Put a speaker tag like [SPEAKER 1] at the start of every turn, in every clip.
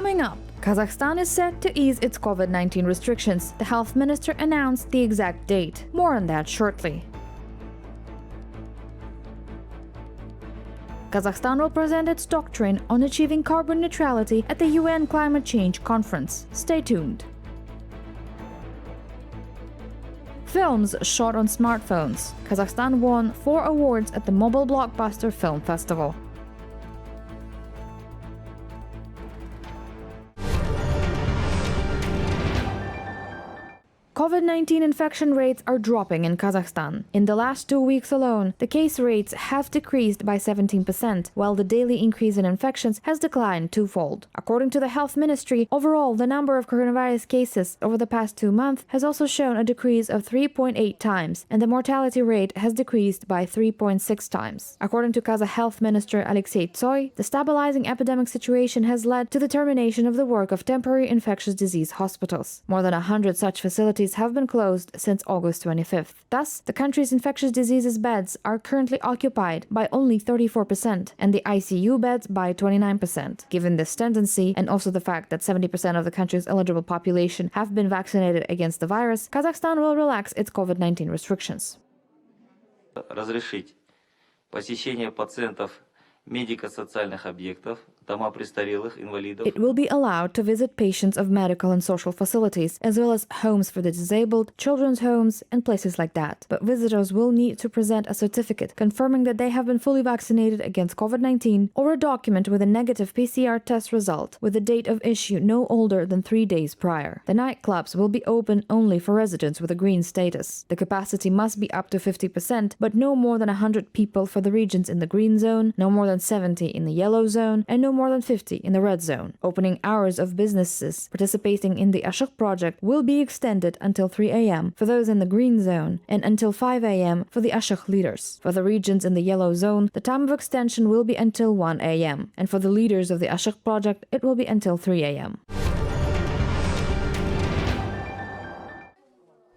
[SPEAKER 1] Coming up, Kazakhstan is set to ease its COVID-19 restrictions. The health minister announced the exact date. More on that shortly. Kazakhstan will present its doctrine on achieving carbon neutrality at the UN Climate Change Conference. Stay tuned. Films shot on smartphones. Kazakhstan won 4 awards at the Mobile Blockbuster Film Festival. COVID-19 infection rates are dropping in Kazakhstan. In the last 2 weeks alone, the case rates have decreased by 17%, while the daily increase in infections has declined twofold. According to the health ministry, overall, the number of coronavirus cases over the past 2 months has also shown a decrease of 3.8 times, and the mortality rate has decreased by 3.6 times. According to Kazakh Health Minister Alexei Tsoy, the stabilizing epidemic situation has led to the termination of the work of temporary infectious disease hospitals. More than 100 such facilities have been closed since August 25th. Thus, the country's infectious diseases beds are currently occupied by only 34% and the ICU beds by 29%. Given this tendency, and also the fact that 70% of the country's eligible population have been vaccinated against the virus, Kazakhstan will relax its COVID-19 restrictions.
[SPEAKER 2] Разрешить посещение пациентов медико-социальных объектов, дома престарелых, инвалидов.
[SPEAKER 1] It will be allowed to visit patients of medical and social facilities, as well as homes for the disabled, children's homes, and places like that. But visitors will need to present a certificate confirming that they have been fully vaccinated against COVID-19 or a document with a negative PCR test result with the date of issue no older than 3 days prior. The nightclubs will be open only for residents with a green status. The capacity must be up to 50%, but no more than 100 people for the regions in the green zone, no more than 70 in the yellow zone, and no more than 50 in the red zone. Opening hours of businesses participating in the Ashok project will be extended until 3 a.m. for those in the green zone and until 5 a.m. for the Ashok leaders. For the regions in the yellow zone, the time of extension will be until 1 a.m. and for the leaders of the Ashok project, it will be until 3 a.m.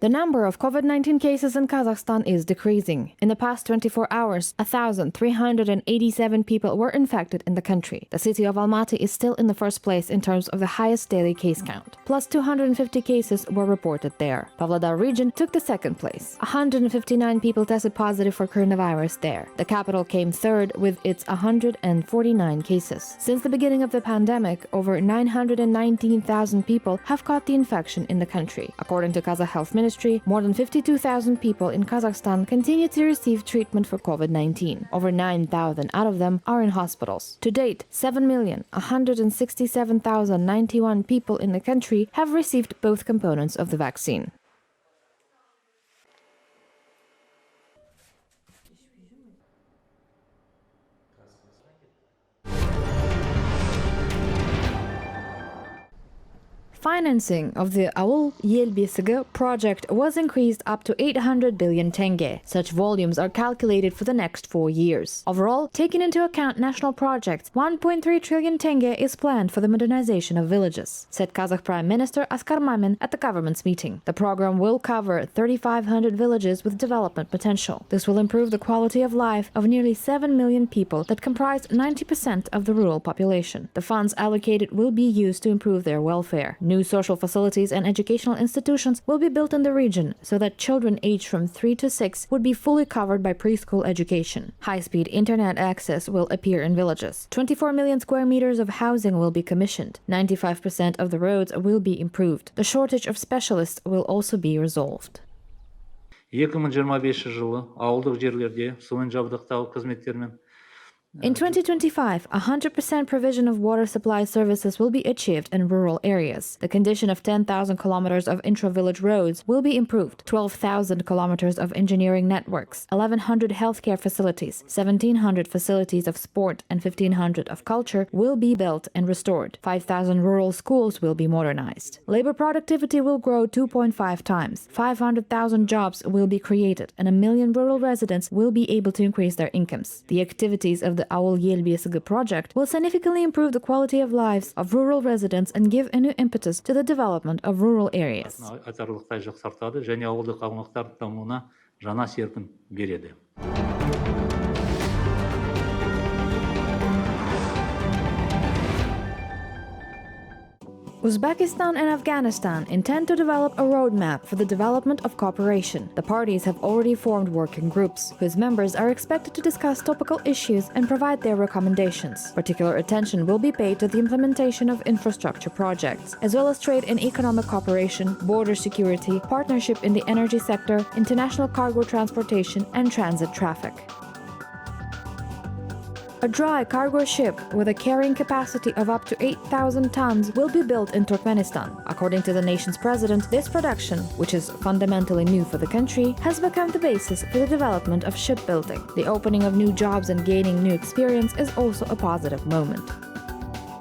[SPEAKER 1] The number of COVID-19 cases in Kazakhstan is decreasing. In the past 24 hours, 1,387 people were infected in the country. The city of Almaty is still in the first place in terms of the highest daily case count. Plus 250 cases were reported there. Pavlodar region took the second place. 159 people tested positive for coronavirus there. The capital came third with its 149 cases. Since the beginning of the pandemic, over 919,000 people have caught the infection in the country. According to Kazakh Health Ministry, more than 52,000 people in Kazakhstan continue to receive treatment for COVID-19. Over 9,000 out of them are in hospitals. To date, 7,167,091 people in the country have received both components of the vaccine. Financing of the Ауыл Ел Бесігі project was increased up to 800 billion tenge. Such volumes are calculated for the next 4 years. Overall, taking into account national projects, 1.3 trillion tenge is planned for the modernization of villages, said Kazakh Prime Minister Askar Mamin at the government's meeting. The program will cover 3,500 villages with development potential. This will improve the quality of life of nearly 7 million people that comprise 90% of the rural population. The funds allocated will be used to improve their welfare. New social facilities and educational institutions will be built in the region so that children aged from 3 to 6 would be fully covered by preschool education. High-speed internet access will appear in villages. 24 million square meters of housing will be commissioned. 95% of the roads will be improved. The shortage of specialists will also be resolved.
[SPEAKER 3] 2025 жылы ауылдық жерлерде сумен жабдықтау қызметтермен
[SPEAKER 1] In 2025, 100% provision of water supply services will be achieved in rural areas. The condition of 10,000 kilometers of intra-village roads will be improved. 12,000 kilometers of engineering networks, 1,100 healthcare facilities, 1,700 facilities of sport, and 1,500 of culture will be built and restored. 5,000 rural schools will be modernized. Labor productivity will grow 2.5 times. 500,000 jobs will be created, and 1 million rural residents will be able to increase their incomes. The activities of the Ауыл Ел Бесігі project will significantly improve the quality of lives of rural residents and give a new impetus to the development of rural areas.
[SPEAKER 3] айтарлықтай жақсартады және ауылдық аумақтардың дамуына жаңа серпін береді.
[SPEAKER 1] Uzbekistan and Afghanistan intend to develop a roadmap for the development of cooperation. The parties have already formed working groups, whose members are expected to discuss topical issues and provide their recommendations. Particular attention will be paid to the implementation of infrastructure projects, as well as trade and economic cooperation, border security, partnership in the energy sector, international cargo transportation, and transit traffic. A dry cargo ship with a carrying capacity of up to 8,000 tons will be built in Turkmenistan. According to the nation's president, this production, which is fundamentally new for the country, has become the basis for the development of shipbuilding. The opening of new jobs and gaining new experience is also a positive moment.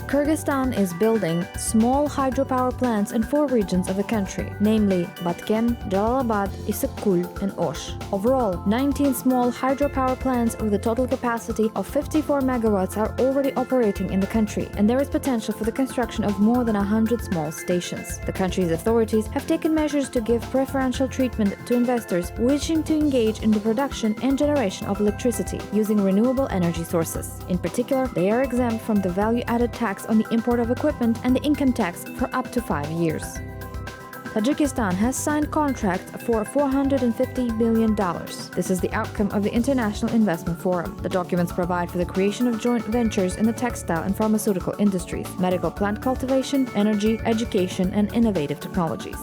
[SPEAKER 1] Kyrgyzstan is building small hydropower plants in 4 regions of the country, namely Batken, Jalalabad, Issyk-Kul, and Osh. Overall, 19 small hydropower plants with a total capacity of 54 megawatts are already operating in the country, and there is potential for the construction of more than 100 small stations. The country's authorities have taken measures to give preferential treatment to investors wishing to engage in the production and generation of electricity using renewable energy sources. In particular, they are exempt from the value-added tax on the import of equipment and the income tax for up to 5 years. Tajikistan has signed contracts for $450 billion. This is the outcome of the International Investment Forum. The documents provide for the creation of joint ventures in the textile and pharmaceutical industries, medical plant cultivation, energy, education, and innovative technologies.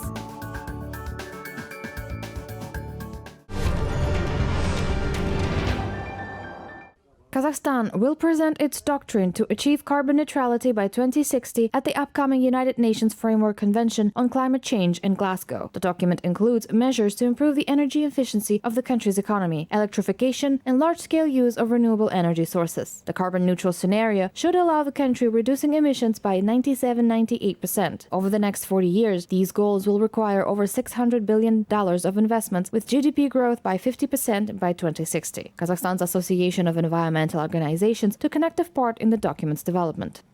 [SPEAKER 1] Kazakhstan will present its doctrine to achieve carbon neutrality by 2060 at the upcoming United Nations Framework Convention on Climate Change in Glasgow. The document includes measures to improve the energy efficiency of the country's economy, electrification, and large-scale use of renewable energy sources. The carbon-neutral scenario should allow the country reducing emissions by 97–98%. Over the next 40 years, these goals will require over $600 billion of investments, with GDP growth by 50% by 2060. Kazakhstan's Association of Environmental Organizations took an active part in the document's development.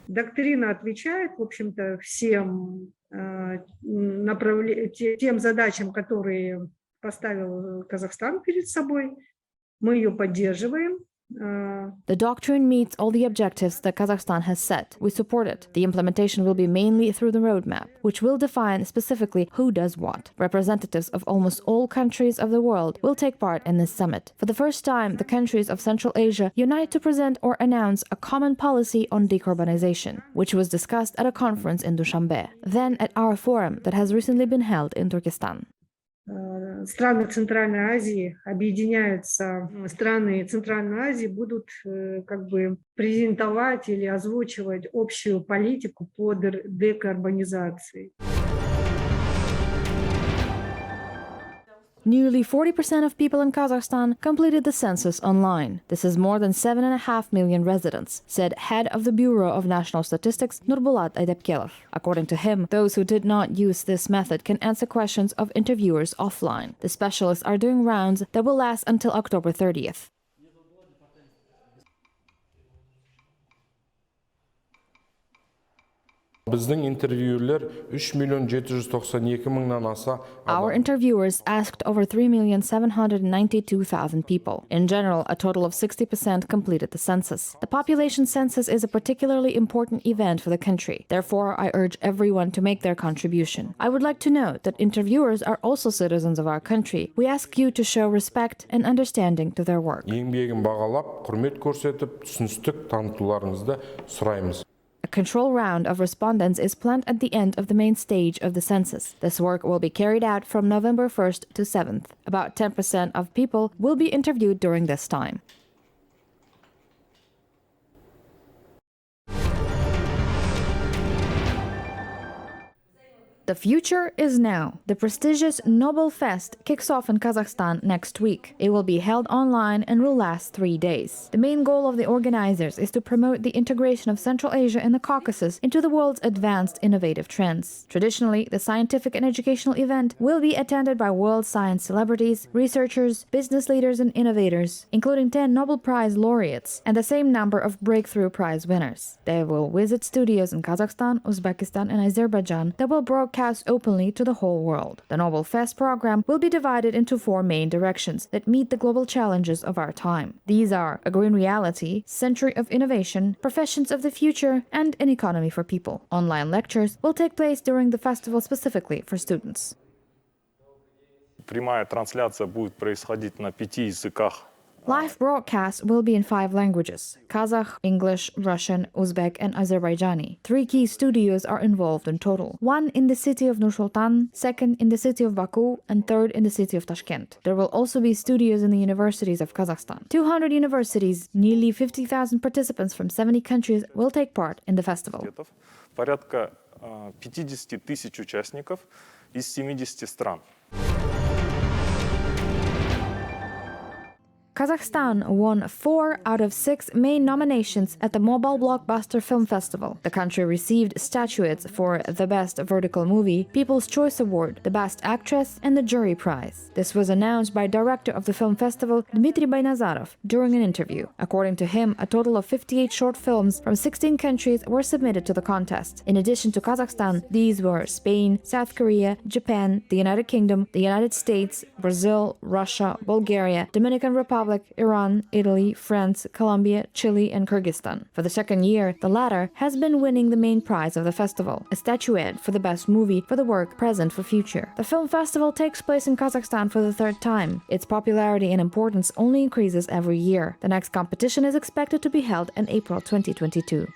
[SPEAKER 4] Доктрина отвечает, в общем-то, всем тем задачам, которые поставил Казахстан перед собой. Мы ее поддерживаем.
[SPEAKER 1] The doctrine meets all the objectives that Kazakhstan has set. We support it. The implementation will be mainly through the roadmap, which will define specifically who does what. Representatives of almost all countries of the world will take part in this summit. For the first time, the countries of Central Asia unite to present or announce a common policy on decarbonization, which was discussed at a conference in Dushanbe, then at our forum that has recently been held in Turkestan.
[SPEAKER 4] Страны Центральной Азии объединяются, страны Центральной Азии будут как бы презентовать или озвучивать общую политику по декарбонизации.
[SPEAKER 1] Nearly 40% of people in Kazakhstan completed the census online. This is more than 7.5 million residents, said head of the Bureau of National Statistics, Nurbulat Aydapkelov. According to him, those who did not use this method can answer questions of interviewers offline. The specialists are doing rounds that will last until October 30th.
[SPEAKER 5] Біздің интервьюерлер 3.792.000-нан аса.
[SPEAKER 1] Our interviewers asked over 3,792,000 people. In general, a total of 60% completed the census. The population census is a particularly important event for the country. Therefore, I urge everyone to make their contribution. I would like to note that interviewers are also citizens of our country. We ask you to show respect and understanding to their work.
[SPEAKER 5] Еңбегін бағалап, құрмет көрсетіп, түсіністік танытуларыңызды сұраймыз.
[SPEAKER 1] A control round of respondents is planned at the end of the main stage of the census. This work will be carried out from November 1st to 7th. About 10% of people will be interviewed during this time. The future is now. The prestigious Nobel Fest kicks off in Kazakhstan next week. It will be held online and will last 3 days. The main goal of the organizers is to promote the integration of Central Asia and the Caucasus into the world's advanced innovative trends. Traditionally, the scientific and educational event will be attended by world science celebrities, researchers, business leaders, and innovators, including 10 Nobel Prize laureates and the same number of Breakthrough Prize winners. They will visit studios in Kazakhstan, Uzbekistan, and Azerbaijan that will broadcast broadcast openly to the whole world. The Nobel Fest program will be divided into 4 main directions that meet the global challenges of our time. These are a green reality, century of innovation, professions of the future, and an economy for people. Online lectures will take place during the festival specifically for students.
[SPEAKER 6] Прямая трансляция будет происходить на 5 языках.
[SPEAKER 1] Live broadcasts will be in 5 languages: Kazakh, English, Russian, Uzbek, and Azerbaijani. 3 key studios are involved in total. 1 in the city of Nur-Sultan, 2nd in the city of Baku, and 3rd in the city of Tashkent. There will also be studios in the universities of Kazakhstan. 200 universities, nearly 50,000 participants from 70 countries will take part in the festival.
[SPEAKER 6] Порядка 50 тысяч участников из 70 стран.
[SPEAKER 1] Kazakhstan won 4 out of 6 main nominations at the Mobile Blockbuster Film Festival. The country received statuettes for the Best Vertical Movie, People's Choice Award, the Best Actress, and the Jury Prize. This was announced by director of the film festival, Dmitry Baynazarov, during an interview. According to him, a total of 58 short films from 16 countries were submitted to the contest. In addition to Kazakhstan, these were Spain, South Korea, Japan, the United Kingdom, the United States, Brazil, Russia, Bulgaria, Dominican Republic, Iran, Italy, France, Colombia, Chile, and Kyrgyzstan. For the second year, the latter has been winning the main prize of the festival, a statuette for the best movie for the work Present for Future. The film festival takes place in Kazakhstan for the 3rd time. Its popularity and importance only increases every year. The next competition is expected to be held in April 2022.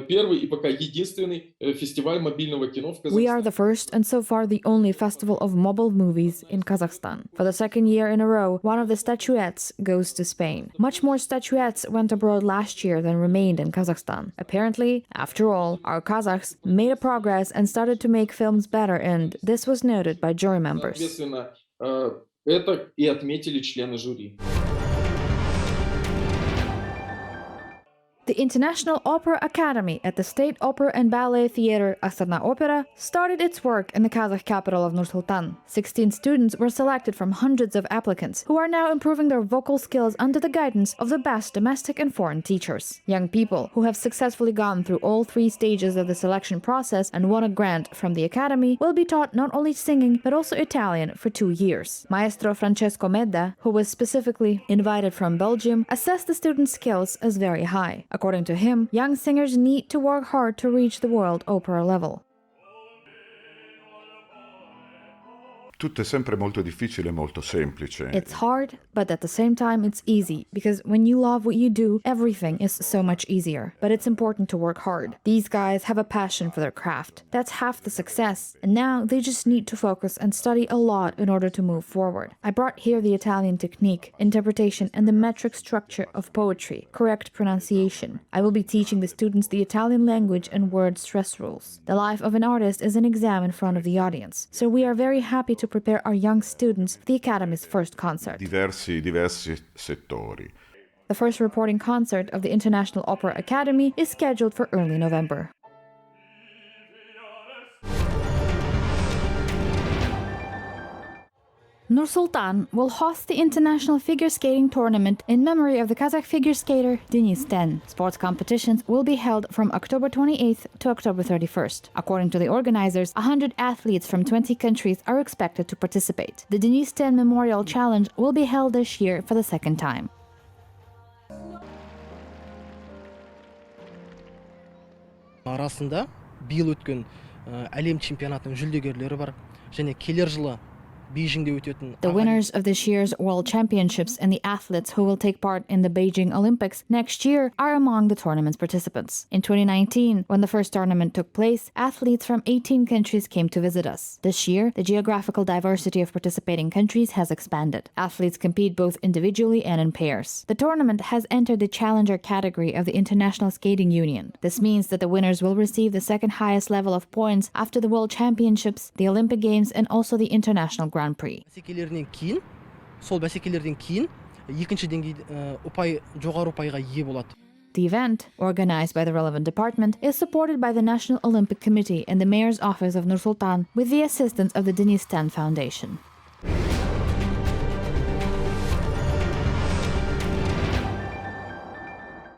[SPEAKER 7] Первый и пока единственный фестиваль мобильного кино в Казахстане.
[SPEAKER 1] We are the first and so far the only festival of mobile movies in Kazakhstan. For the 2nd year in a row, one of the statuettes goes to Spain. Much more statuettes went abroad last year than remained in Kazakhstan. Apparently, after all, our Kazakhs made a progress and started to make films better, and this was noted by jury members.
[SPEAKER 7] Соответственно, это и отметили члены жюри.
[SPEAKER 1] The International Opera Academy at the State Opera and Ballet Theatre Astana Opera started its work in the Kazakh capital of Nur-Sultan. 16 students were selected from hundreds of applicants who are now improving their vocal skills under the guidance of the best domestic and foreign teachers. Young people who have successfully gone through all 3 stages of the selection process and won a grant from the academy will be taught not only singing but also Italian for 2 years. Maestro Francesco Medda, who was specifically invited from Belgium, assessed the students' skills as very high. According to him, young singers need to work hard to reach the world opera level.
[SPEAKER 8] Tutto è sempre molto difficile e molto semplice.
[SPEAKER 1] It's hard, but at the same time it's easy, because when you love what you do, everything is so much easier. But it's important to work hard. These guys have a passion for their craft. That's half the success. And now they just need to focus and study a lot in order to move forward. I brought here the Italian technique, interpretation, and the metric structure of poetry, correct pronunciation. I will be teaching the students the Italian language and word stress rules. The life of an artist is an exam in front of the audience. So we are very happy to prepare our young students for the Academy's first concert.
[SPEAKER 8] Diversi settori.
[SPEAKER 1] The first reporting concert of the International Opera Academy is scheduled for early November. Nur-Sultan will host the International Figure Skating Tournament in memory of the Kazakh figure skater Denis Ten. Sports competitions will be held from October 28th to October 31st. According to the organizers, 100 athletes from 20 countries are expected to participate. The Denis Ten Memorial Challenge will be held this year for the 2nd time.
[SPEAKER 9] Арасында биыл өткен әлем чемпионатының жүлдегерлері бар, және келер жылы
[SPEAKER 1] The winners of this year's World Championships and the athletes who will take part in the Beijing Olympics next year are among the tournament's participants. In 2019, when the first tournament took place, athletes from 18 countries came to visit us. This year, the geographical diversity of participating countries has expanded. Athletes compete both individually and in pairs. The tournament has entered the challenger category of the International Skating Union. This means that the winners will receive the 2nd highest level of points after the World Championships, the Olympic Games, and also the International Grand Prix.
[SPEAKER 9] Сол бәсекелерден кейін екінші деңгей жоғары ұпайға ие болады.
[SPEAKER 1] The event, organized by the relevant department, is supported by the National Olympic Committee and the Mayor's Office of Nur-Sultan with the assistance of the Denis Ten Foundation.